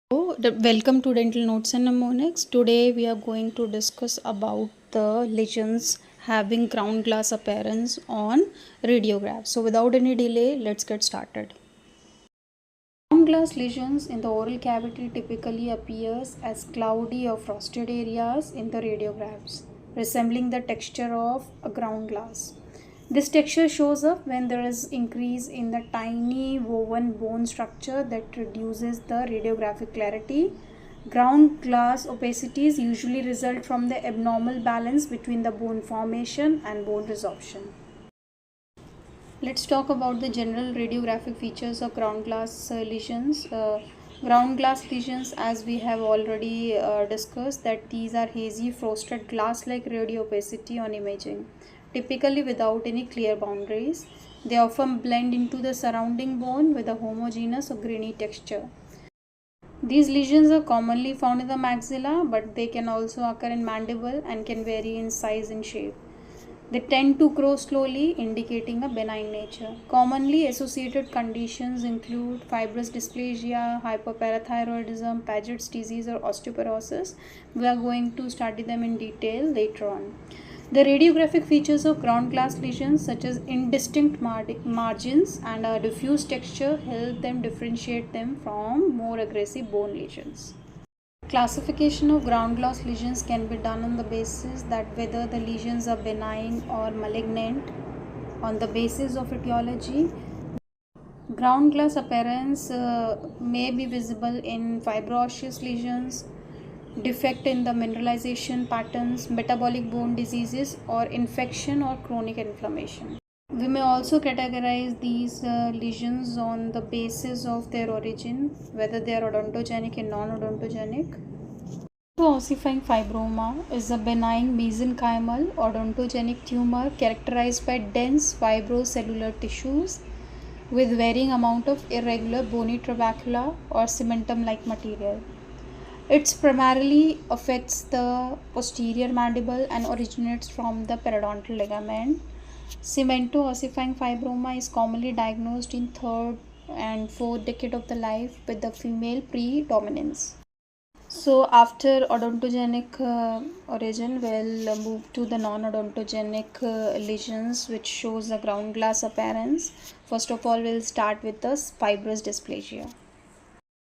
Welcome to Dental Notes and Mnemonics. Today we are going to discuss about the lesions having ground glass appearance on radiographs. So without any delay, let's get started. Ground glass lesions in the oral cavity typically appears as cloudy or frosted areas in the radiographs, resembling the texture of a ground glass. This texture shows up when there is increase in the tiny woven bone structure that reduces the radiographic clarity. Ground glass opacities usually result from the abnormal balance between the bone formation and bone resorption. Let's talk about the general radiographic features of ground glass lesions. Ground glass lesions, as we have already discussed, that these are hazy frosted glass like radiopacity on imaging, typically without any clear boundaries. They often blend into the surrounding bone with a homogeneous or grainy texture. These lesions are commonly found in the maxilla, but they can also occur in mandible and can vary in size and shape. They tend to grow slowly, indicating a benign nature. Commonly associated conditions include fibrous dysplasia, hyperparathyroidism, Paget's disease, or osteoporosis. We are going to study them in detail later on. The radiographic features of ground glass lesions, such as indistinct margins and a diffuse texture, help them differentiate them from more aggressive bone lesions. Classification of ground glass lesions can be done on the basis that whether the lesions are benign or malignant. On the basis of etiology, ground glass appearance may be visible in fibroosseous lesions, defect in the mineralization patterns, metabolic bone diseases, or infection or chronic inflammation. We may also categorize these lesions on the basis of their origin, whether they are odontogenic and non-odontogenic. Ossifying fibroma is a benign mesenchymal odontogenic tumor characterized by dense fibrocellular tissues with varying amount of irregular bony trabecular or cementum-like material. It primarily affects the posterior mandible and originates from the periodontal ligament. Cemento-ossifying fibroma is commonly diagnosed in third and fourth decade of the life with the female predominance. So after odontogenic origin, we'll move to the non-odontogenic lesions, which shows the ground glass appearance. First of all, we'll start with the fibrous dysplasia.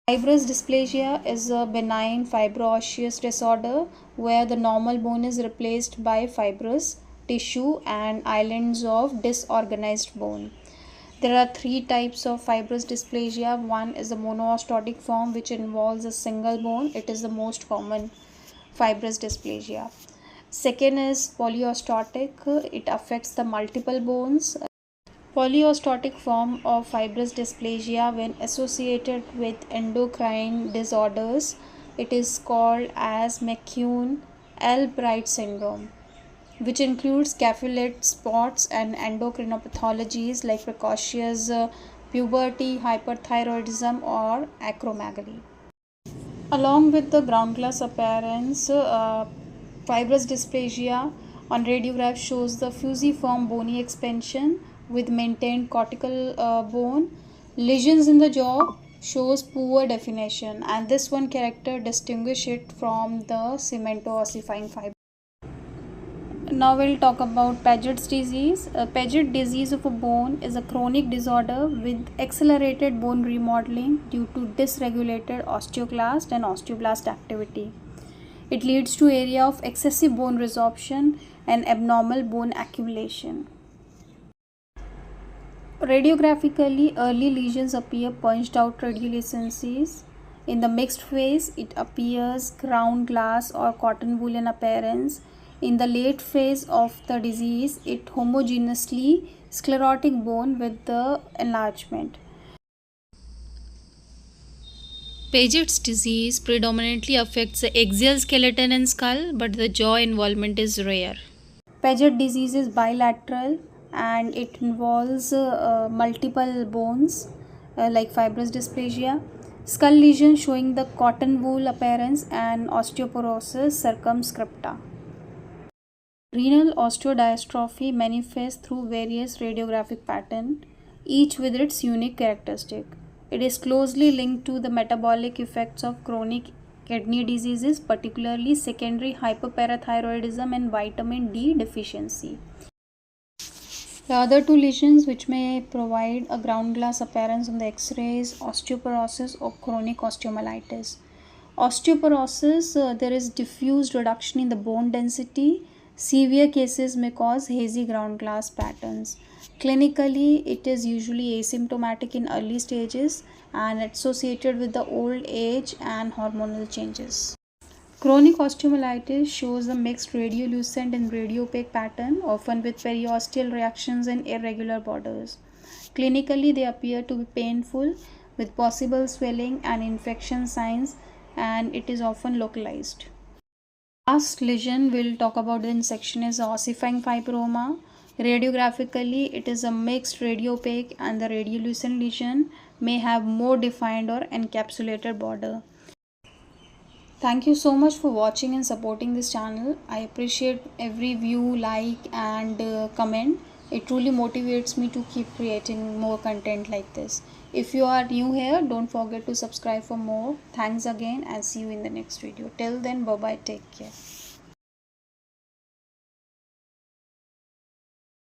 Fibrous dysplasia is a benign fibroosseous disorder where the normal bone is replaced by fibrous tissue and islands of disorganized bone. There are three types of fibrous dysplasia. One is the monoostotic form, which involves a single bone. It is the most common fibrous dysplasia. Second is polyostotic. It affects the multiple bones. Polyostotic form of fibrous dysplasia, when associated with endocrine disorders, it is called as McCune-Albright syndrome, which includes capillate spots and endocrinopathologies like precocious puberty, hyperthyroidism, or acromegaly. Along with the ground glass appearance, fibrous dysplasia on radiograph shows the fusiform bony expansion with maintained cortical bone. Lesions in the jaw shows poor definition, and this one character distinguishes it from the cemento-ossifying fiber. Now we'll talk about Paget's disease. Paget disease of a bone is a chronic disorder with accelerated bone remodeling due to dysregulated osteoclast and osteoblast activity. It leads to area of excessive bone resorption and abnormal bone accumulation. Radiographically, early lesions appear punched out radiolucencies. In the mixed phase, it appears ground glass or cotton wool in appearance. In the late phase of the disease, it homogeneously sclerotic bone with the enlargement. Paget's disease predominantly affects the axial skeleton and skull, but the jaw involvement is rare. Paget disease is bilateral and it involves multiple bones like fibrous dysplasia, skull lesion showing the cotton wool appearance, and osteoporosis circumscripta. Renal osteodystrophy manifests through various radiographic patterns, each with its unique characteristic. It is closely linked to the metabolic effects of chronic kidney diseases, particularly secondary hyperparathyroidism and vitamin D deficiency. The other two lesions which may provide a ground glass appearance on the X-rays, osteoporosis or chronic osteomyelitis. Osteoporosis, there is diffused reduction in the bone density. Severe cases may cause hazy ground glass patterns. Clinically, it is usually asymptomatic in early stages and associated with the old age and hormonal changes. Chronic osteomyelitis shows a mixed radiolucent and radiopaque pattern, often with periosteal reactions and irregular borders. Clinically, they appear to be painful with possible swelling and infection signs, and it is often localized. Last lesion we'll talk about in section is ossifying fibroma. Radiographically, it is a mixed radiopaque, and the radiolucent lesion may have more defined or encapsulated border. Thank you so much for watching and supporting this channel. I appreciate every view, like and comment. It truly motivates me to keep creating more content like this. If you are new here, don't forget to subscribe for more. Thanks again and see you in the next video. Till then, bye bye, take care.